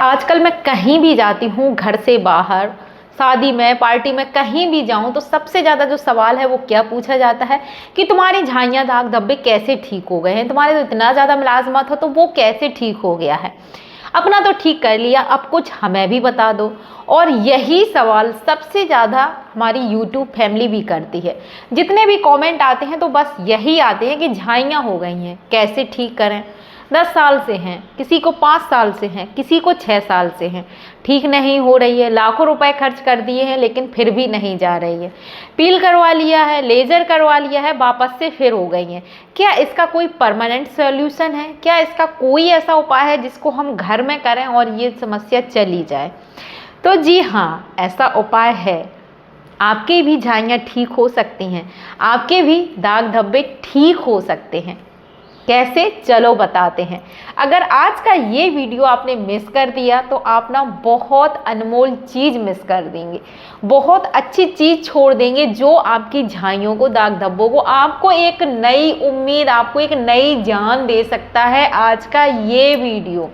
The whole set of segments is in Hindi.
आजकल मैं कहीं भी जाती हूँ, घर से बाहर, शादी में, पार्टी में, कहीं भी जाऊँ तो सबसे ज़्यादा जो सवाल है वो क्या पूछा जाता है कि तुम्हारी झाइयाँ दाग धब्बे कैसे ठीक हो गए हैं, तुम्हारे तो इतना ज़्यादा मुलाजमत हो तो वो कैसे ठीक हो गया है। अपना तो ठीक कर लिया, अब कुछ हमें भी बता दो। और यही सवाल सबसे ज़्यादा हमारी यूट्यूब फैमिली भी करती है। जितने भी कमेंट आते हैं तो बस यही आते हैं कि झाइयाँ हो गई हैं, कैसे ठीक करें। 10 साल से हैं, किसी को 5 साल से हैं, किसी को 6 साल से हैं, ठीक नहीं हो रही है। लाखों रुपए खर्च कर दिए हैं लेकिन फिर भी नहीं जा रही है। पील करवा लिया है, लेज़र करवा लिया है, वापस से फिर हो गई हैं। क्या इसका कोई परमानेंट सॉल्यूशन है? क्या इसका कोई ऐसा उपाय है जिसको हम घर में करें और ये समस्या चली जाए? तो जी हाँ, ऐसा उपाय है। आपके भी झाइयाँ ठीक हो सकती हैं, आपके भी दाग धब्बे ठीक हो सकते हैं। कैसे, चलो बताते हैं। अगर आज का ये वीडियो आपने मिस कर दिया तो आप ना बहुत अनमोल चीज़ मिस कर देंगे, बहुत अच्छी चीज़ छोड़ देंगे जो आपकी झाइयों को, दाग धब्बों को, आपको एक नई उम्मीद, आपको एक नई जान दे सकता है आज का ये वीडियो।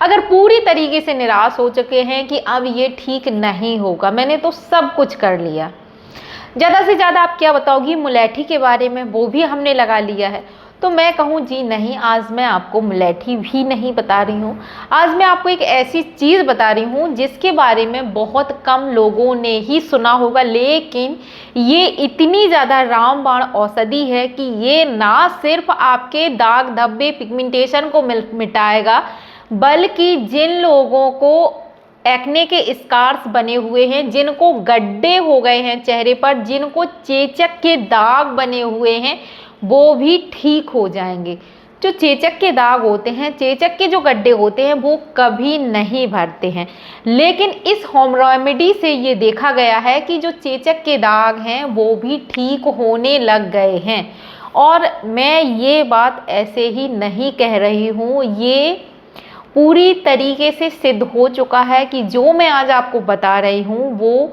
अगर पूरी तरीके से निराश हो चुके हैं कि अब ये ठीक नहीं होगा, मैंने तो सब कुछ कर लिया, ज़्यादा से ज़्यादा आप क्या बताओगी मुलैठी के बारे में, वो भी हमने लगा लिया है, तो मैं कहूँ जी नहीं, आज मैं आपको मुलैठी भी नहीं बता रही हूँ। आज मैं आपको एक ऐसी चीज़ बता रही हूँ जिसके बारे में बहुत कम लोगों ने ही सुना होगा, लेकिन ये इतनी ज़्यादा रामबाण औषधि है कि ये ना सिर्फ आपके दाग धब्बे, पिगमेंटेशन को मिटाएगा, बल्कि जिन लोगों को एक्ने के स्कार्स बने हुए हैं, जिनको गड्ढे हो गए हैं चेहरे पर, जिनको चेचक के दाग बने हुए हैं, वो भी ठीक हो जाएंगे। जो चेचक के दाग होते हैं, चेचक के जो गड्ढे होते हैं, वो कभी नहीं भरते हैं, लेकिन इस होम रेमेडी से ये देखा गया है कि जो चेचक के दाग हैं वो भी ठीक होने लग गए हैं। और मैं ये बात ऐसे ही नहीं कह रही हूँ, ये पूरी तरीके से सिद्ध हो चुका है कि जो मैं आज आपको बता रही हूँ वो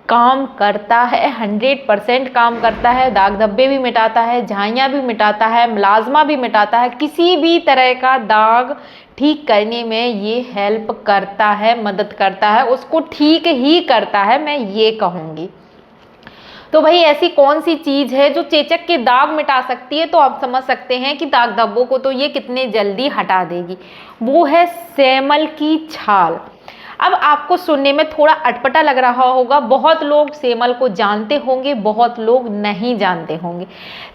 काम करता है, 100% काम करता है। दाग धब्बे भी मिटाता है, झाइयाँ भी मिटाता है, मुलाजमा भी मिटाता है, किसी भी तरह का दाग ठीक करने में ये हेल्प करता है, मदद करता है, उसको ठीक ही करता है, मैं ये कहूँगी। तो भाई ऐसी कौन सी चीज़ है जो चेचक के दाग मिटा सकती है? तो आप समझ सकते हैं कि दाग धब्बों को तो ये कितने जल्दी हटा देगी। वो है सेमल की छाल। अब आपको सुनने में थोड़ा अटपटा लग रहा होगा, बहुत लोग सेमल को जानते होंगे, बहुत लोग नहीं जानते होंगे।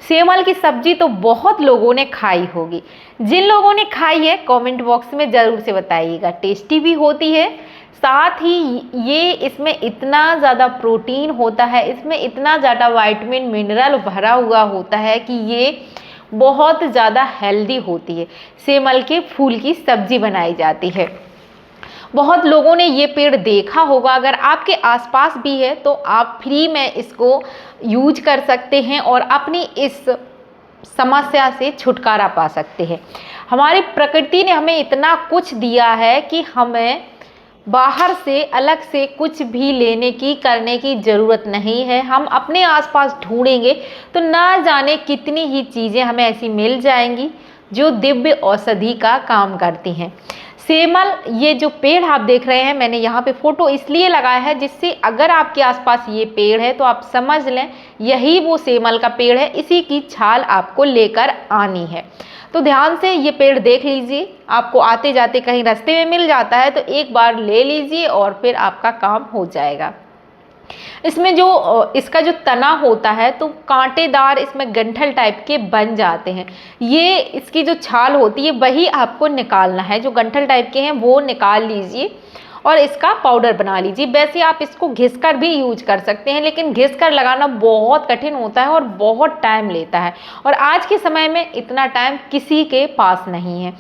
सेमल की सब्जी तो बहुत लोगों ने खाई होगी। जिन लोगों ने खाई है कमेंट बॉक्स में ज़रूर से बताइएगा। टेस्टी भी होती है, साथ ही ये इसमें इतना ज़्यादा प्रोटीन होता है, इसमें इतना ज़्यादा विटामिन मिनरल भरा हुआ होता है कि ये बहुत ज़्यादा हेल्दी होती है। सेमल के फूल की सब्जी बनाई जाती है। बहुत लोगों ने ये पेड़ देखा होगा, अगर आपके आसपास भी है तो आप फ्री में इसको यूज कर सकते हैं और अपनी इस समस्या से छुटकारा पा सकते हैं। हमारी प्रकृति ने हमें इतना कुछ दिया है कि हमें बाहर से अलग से कुछ भी लेने की, करने की ज़रूरत नहीं है। हम अपने आसपास ढूंढेंगे तो ना जाने कितनी ही चीज़ें हमें ऐसी मिल जाएंगी जो दिव्य औषधि का काम करती हैं। सेमल, ये जो पेड़ आप देख रहे हैं, मैंने यहाँ पे फोटो इसलिए लगाया है जिससे अगर आपके आसपास ये पेड़ है तो आप समझ लें यही वो सेमल का पेड़ है, इसी की छाल आपको लेकर आनी है। तो ध्यान से ये पेड़ देख लीजिए, आपको आते जाते कहीं रास्ते में मिल जाता है तो एक बार ले लीजिए और फिर आपका काम हो जाएगा। इसमें जो इसका जो तना होता है तो कांटेदार, इसमें गंठल टाइप के बन जाते हैं। ये इसकी जो छाल होती है वही आपको निकालना है, जो गंठल टाइप के हैं वो निकाल लीजिए और इसका पाउडर बना लीजिए। वैसे आप इसको घिसकर भी यूज कर सकते हैं, लेकिन घिसकर लगाना बहुत कठिन होता है और बहुत टाइम लेता है, और आज के समय में इतना टाइम किसी के पास नहीं है।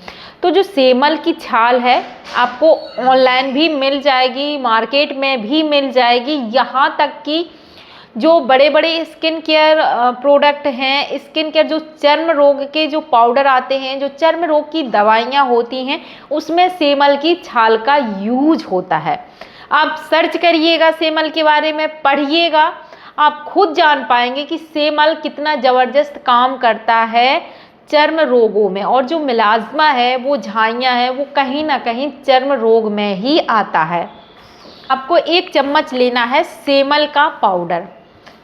तो जो सेमल की छाल है आपको ऑनलाइन भी मिल जाएगी, मार्केट में भी मिल जाएगी, यहाँ तक कि जो बड़े बड़े स्किन केयर प्रोडक्ट हैं, स्किन केयर जो चर्म रोग के जो पाउडर आते हैं, जो चर्म रोग की दवाइयाँ होती हैं, उसमें सेमल की छाल का यूज होता है। आप सर्च करिएगा सेमल के बारे में, पढ़िएगा, आप खुद जान पाएंगे कि सेमल कितना ज़बरदस्त काम करता है चर्म रोगों में, और जो मिलाज़्मा है, वो झाइयाँ हैं, वो कहीं ना कहीं चर्म रोग में ही आता है। आपको 1 चम्मच लेना है सेमल का पाउडर,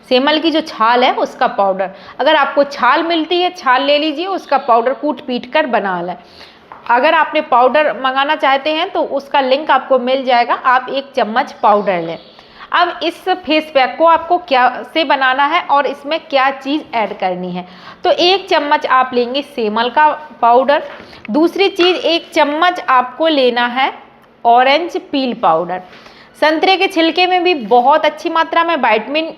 सेमल की जो छाल है उसका पाउडर। अगर आपको छाल मिलती है, छाल ले लीजिए, उसका पाउडर कूट पीट कर बना लें। अगर आपने पाउडर मंगाना चाहते हैं तो उसका लिंक आपको मिल जाएगा, आप 1 चम्मच पाउडर लें। अब इस फेस पैक को आपको क्या से बनाना है और इसमें क्या चीज़ ऐड करनी है, तो 1 चम्मच आप लेंगे सेमल का पाउडर। दूसरी चीज़ 1 चम्मच आपको लेना है ऑरेंज पील पाउडर। संतरे के छिलके में भी बहुत अच्छी मात्रा में विटामिन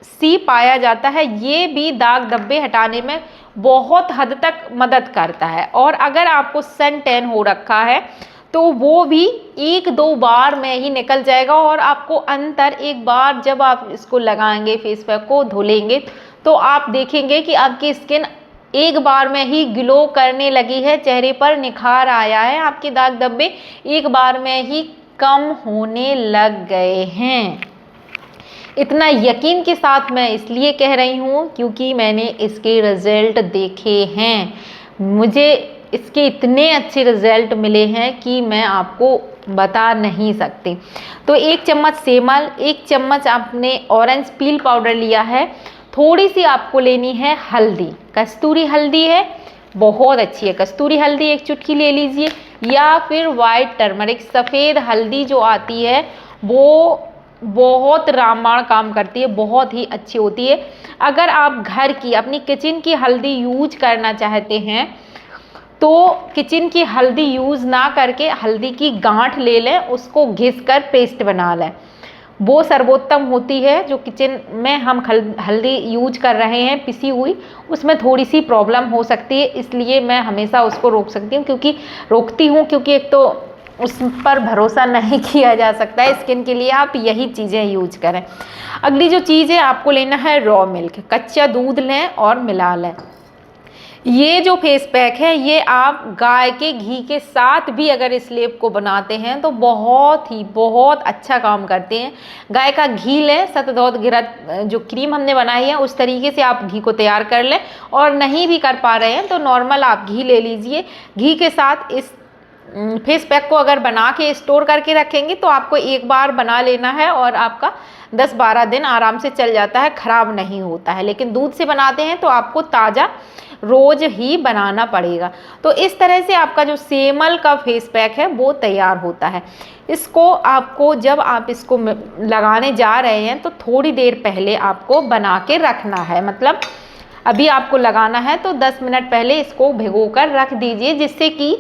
सी पाया जाता है, ये भी दाग धब्बे हटाने में बहुत हद तक मदद करता है। और अगर आपको सन टैन हो रखा है तो वो भी 1-2 बार में ही निकल जाएगा, और आपको अंतर एक बार जब आप इसको लगाएंगे, फेस पैक को धुलेंगे, तो आप देखेंगे कि आपकी स्किन एक बार में ही ग्लो करने लगी है, चेहरे पर निखार आया है, आपके दाग धब्बे एक बार में ही कम होने लग गए हैं। इतना यकीन के साथ मैं इसलिए कह रही हूँ क्योंकि मैंने इसके रिज़ल्ट देखे हैं। मुझे इसके इतने अच्छे रिज़ल्ट मिले हैं कि मैं आपको बता नहीं सकती। तो 1 चम्मच सेमल, 1 चम्मच आपने ऑरेंज पील पाउडर लिया है, थोड़ी सी आपको लेनी है हल्दी, कस्तूरी हल्दी है, बहुत अच्छी है कस्तूरी हल्दी, 1 चुटकी ले लीजिए, या फिर वाइट टर्मरिक, सफ़ेद हल्दी जो आती है वो बहुत रामबाण काम करती है, बहुत ही अच्छी होती है। अगर आप घर की अपनी किचन की हल्दी यूज करना चाहते हैं तो किचन की हल्दी यूज़ ना करके हल्दी की गांठ ले लें, उसको घिस कर पेस्ट बना लें, वो सर्वोत्तम होती है। जो किचन में हम हल्दी यूज कर रहे हैं पिसी हुई, उसमें थोड़ी सी प्रॉब्लम हो सकती है, इसलिए मैं हमेशा उसको रोकती हूँ क्योंकि एक तो उस पर भरोसा नहीं किया जा सकता है। स्किन के लिए आप यही चीज़ें यूज करें। अगली जो चीज़ है, आपको लेना है रॉ मिल्क, कच्चा दूध लें और मिला लें। ये जो फेस पैक है ये आप गाय के घी के साथ भी अगर इस लेप को बनाते हैं तो बहुत अच्छा काम करते हैं। गाय का घी लें, शतदौत घिरत जो क्रीम हमने बनाई है उस तरीके से आप घी को तैयार कर लें, और नहीं भी कर पा रहे हैं तो नॉर्मल आप घी ले लीजिए। घी के साथ इस फेस पैक को अगर बना के स्टोर करके रखेंगे तो आपको एक बार बना लेना है और आपका 10-12 दिन आराम से चल जाता है, ख़राब नहीं होता है। लेकिन दूध से बनाते हैं तो आपको ताज़ा रोज़ ही बनाना पड़ेगा। तो इस तरह से आपका जो सेमल का फेस पैक है वो तैयार होता है। इसको आपको जब आप इसको लगाने जा रहे हैं तो थोड़ी देर पहले आपको बना के रखना है, मतलब अभी आपको लगाना है तो 10 मिनट पहले इसको भिगो कर रख दीजिए, जिससे कि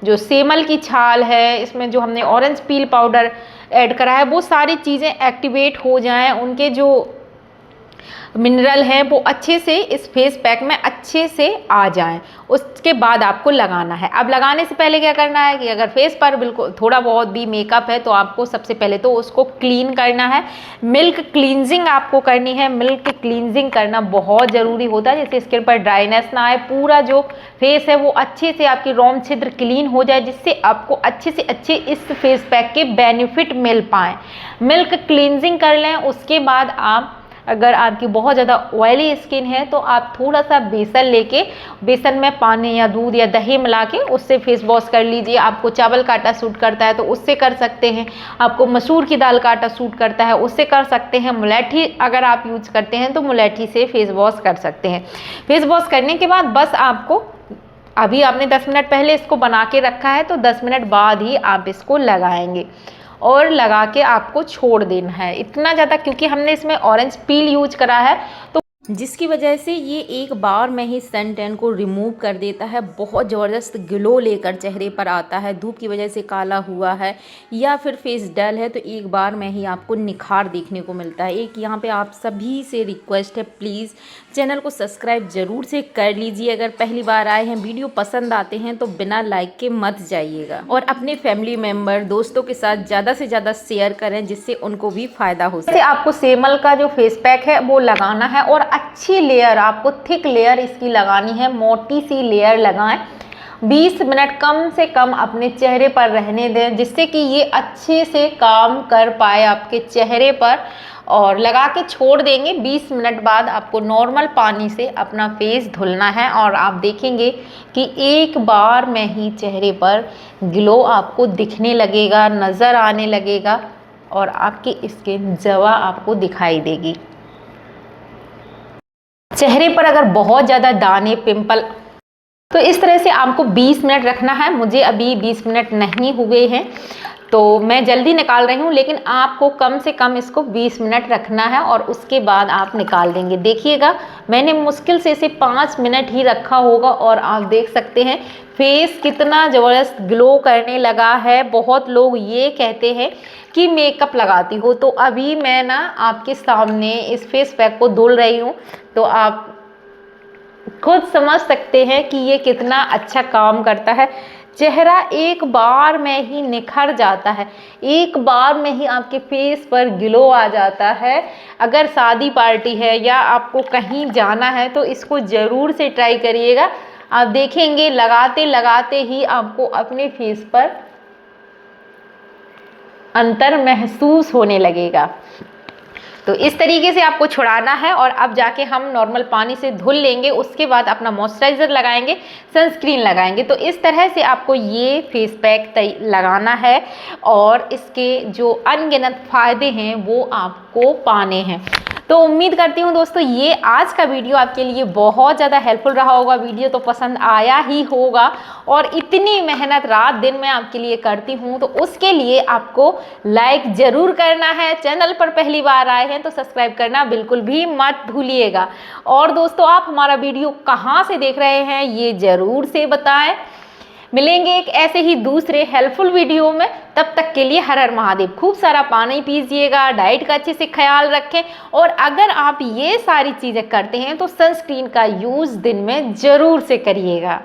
जो सेमल की छाल है, इसमें जो हमने ऑरेंज पील पाउडर ऐड करा है, वो सारी चीज़ें एक्टिवेट हो जाएं, उनके जो मिनरल हैं वो अच्छे से इस फेस पैक में अच्छे से आ जाएं। उसके बाद आपको लगाना है। अब लगाने से पहले क्या करना है कि अगर फेस पर बिल्कुल थोड़ा बहुत भी मेकअप है तो आपको सबसे पहले तो उसको क्लीन करना है। मिल्क क्लींजिंग आपको करनी है। मिल्क क्लींजिंग करना बहुत ज़रूरी होता है, जिससे स्किन पर ड्राइनेस ना आए, पूरा जो फेस है वो अच्छे से आपकी रोम छिद्र क्लीन हो जाए, जिससे आपको अच्छे से अच्छे इस फेस पैक के बेनिफिट मिल पाएँ। मिल्क क्लींजिंग कर लें। उसके बाद आप अगर आपकी बहुत ज़्यादा ऑयली स्किन है तो आप थोड़ा सा बेसन लेके बेसन में पानी या दूध या दही मिला के उससे फेस वॉश कर लीजिए। आपको चावल का आटा सूट करता है तो उससे कर सकते हैं, आपको मसूर की दाल का आटा सूट करता है उससे कर सकते हैं, मुलेठी अगर आप यूज करते हैं तो मुलेठी से फेस वॉश कर सकते हैं। फेस वॉश करने के बाद बस आपको, अभी आपने 10 मिनट पहले इसको बना के रखा है तो 10 मिनट बाद ही आप इसको लगाएंगे और लगा के आपको छोड़ देना है। इतना ज़्यादा, क्योंकि हमने इसमें ऑरेंज पील यूज करा है तो जिसकी वजह से ये एक बार में ही सन टैन को रिमूव कर देता है। बहुत ज़बरदस्त ग्लो लेकर चेहरे पर आता है। धूप की वजह से काला हुआ है या फिर फेस डल है तो एक बार में ही आपको निखार देखने को मिलता है। एक यहाँ पे आप सभी से रिक्वेस्ट है, प्लीज़ चैनल को सब्सक्राइब ज़रूर से कर लीजिए। अगर पहली बार आए हैं, वीडियो पसंद आते हैं तो बिना लाइक के मत जाइएगा, और अपने फैमिली मेम्बर दोस्तों के साथ ज़्यादा से ज़्यादा शेयर करें जिससे उनको भी फ़ायदा हो सके। आपको सेमल का जो फेस पैक है वो लगाना है और अच्छी लेयर, आपको थिक लेयर इसकी लगानी है, मोटी सी लेयर लगाएं। 20 मिनट कम से कम अपने चेहरे पर रहने दें, जिससे कि ये अच्छे से काम कर पाए आपके चेहरे पर और लगा के छोड़ देंगे। 20 मिनट बाद आपको नॉर्मल पानी से अपना फेस धुलना है और आप देखेंगे कि एक बार में ही चेहरे पर ग्लो आपको दिखने लगेगा, नज़र आने लगेगा और आपकी स्किन जवा आपको दिखाई देगी। चेहरे पर अगर बहुत ज़्यादा दाने, पिंपल, तो इस तरह से आपको 20 मिनट रखना है। मुझे अभी 20 मिनट नहीं हुए हैं तो मैं जल्दी निकाल रही हूँ, लेकिन आपको कम से कम इसको 20 मिनट रखना है और उसके बाद आप निकाल देंगे। देखिएगा मैंने मुश्किल से इसे 5 मिनट ही रखा होगा और आप देख सकते हैं फेस कितना ज़बरदस्त ग्लो करने लगा है। बहुत लोग ये कहते हैं कि मेकअप लगाती हो, तो अभी मैं ना आपके सामने इस फेस पैक को धुल रही हूँ तो आप खुद समझ सकते हैं कि ये कितना अच्छा काम करता है। चेहरा एक बार में ही निखर जाता है, एक बार में ही आपके फेस पर ग्लो आ जाता है। अगर शादी पार्टी है या आपको कहीं जाना है तो इसको ज़रूर से ट्राई करिएगा। आप देखेंगे लगाते लगाते ही आपको अपने फेस पर अंतर महसूस होने लगेगा। तो इस तरीके से आपको छुड़ाना है और अब जाके हम नॉर्मल पानी से धुल लेंगे। उसके बाद अपना मॉइस्चराइज़र लगाएंगे, सनस्क्रीन लगाएंगे। तो इस तरह से आपको ये फेस पैक लगाना है और इसके जो अनगिनत फ़ायदे हैं वो आपको पाने हैं। तो उम्मीद करती हूँ दोस्तों ये आज का वीडियो आपके लिए बहुत ज़्यादा हेल्पफुल रहा होगा। वीडियो तो पसंद आया ही होगा और इतनी मेहनत रात दिन मैं आपके लिए करती हूँ तो उसके लिए आपको लाइक ज़रूर करना है। चैनल पर पहली बार आए हैं तो सब्सक्राइब करना बिल्कुल भी मत भूलिएगा। और दोस्तों आप हमारा वीडियो कहाँ से देख रहे हैं ये ज़रूर से बताएं। मिलेंगे एक ऐसे ही दूसरे हेल्पफुल वीडियो में, तब तक के लिए हर हर महादेव। खूब सारा पानी पीजिएगा, डाइट का अच्छे से ख्याल रखें और अगर आप ये सारी चीज़ें करते हैं तो सनस्क्रीन का यूज़ दिन में ज़रूर से करिएगा।